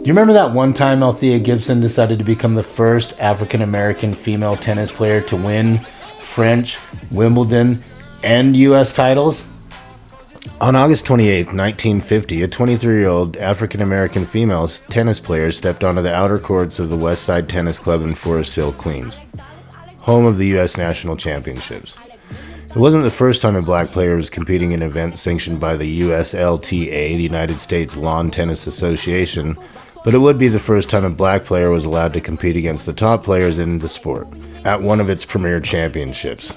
Do you remember that one time Althea Gibson decided to become the first African-American female tennis player to win French, Wimbledon, and U.S. titles? On August 28, 1950, a 23-year-old African-American female tennis player stepped onto the outer courts of the West Side Tennis Club in Forest Hill, Queens, home of the U.S. National Championships. It wasn't the first time a black player was competing in an event sanctioned by the USLTA, the United States Lawn Tennis Association, but it would be the first time a black player was allowed to compete against the top players in the sport at one of its premier championships.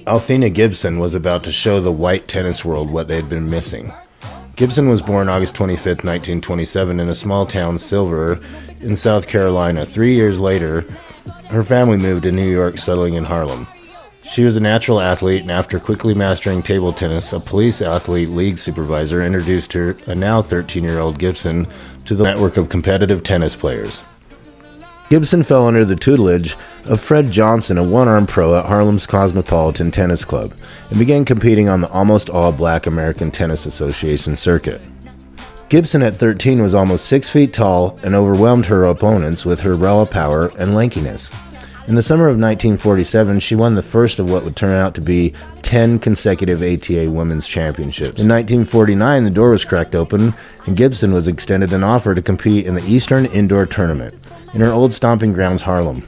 Althea Gibson was about to show the white tennis world what they had been missing. Gibson was born August 25, 1927 in a small town, Silver, in South Carolina. 3 years later, her family moved to New York, settling in Harlem. She was a natural athlete, and after quickly mastering table tennis, a police athlete league supervisor introduced her, a now 13-year-old Gibson, to the network of competitive tennis players. Gibson fell under the tutelage of Fred Johnson, a one-arm pro at Harlem's Cosmopolitan Tennis Club, and began competing on the almost all-black American Tennis Association circuit. Gibson at 13 was almost 6 feet tall and overwhelmed her opponents with her raw power and lankiness. In the summer of 1947, she won the first of what would turn out to be 10 consecutive ATA Women's Championships. In 1949, the door was cracked open, and Gibson was extended an offer to compete in the Eastern Indoor Tournament in her old stomping grounds, Harlem.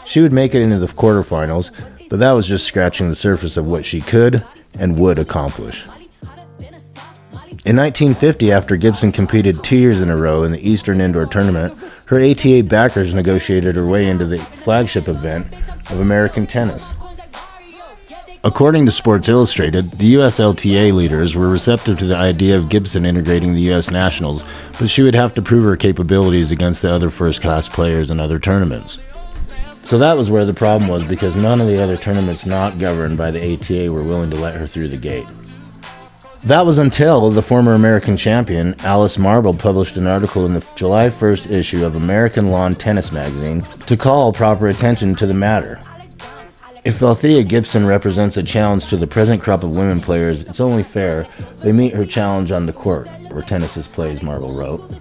She would make it into the quarterfinals, but that was just scratching the surface of what she could and would accomplish. In 1950, after Gibson competed 2 years in a row in the Eastern Indoor Tournament, her ATA backers negotiated her way into the flagship event of American tennis. According to Sports Illustrated, the USLTA leaders were receptive to the idea of Gibson integrating the U.S. Nationals, but she would have to prove her capabilities against the other first-class players in other tournaments. So that was where the problem was, because none of the other tournaments not governed by the ATA were willing to let her through the gate. That was until the former American champion, Alice Marble, published an article in the July 1st issue of American Lawn Tennis magazine to call proper attention to the matter. If Althea Gibson represents a challenge to the present crop of women players, it's only fair they meet her challenge on the court, where tennis is played, Marble wrote.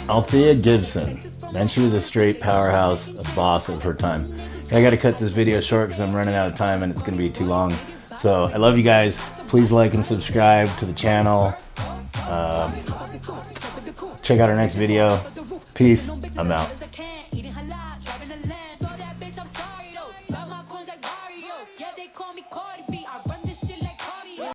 Althea Gibson, man, she was a straight powerhouse, a boss of her time. I gotta cut this video short because I'm running out of time and it's gonna be too long. So I love you guys. Please like and subscribe to the channel. Check out our next video. Peace. I'm out.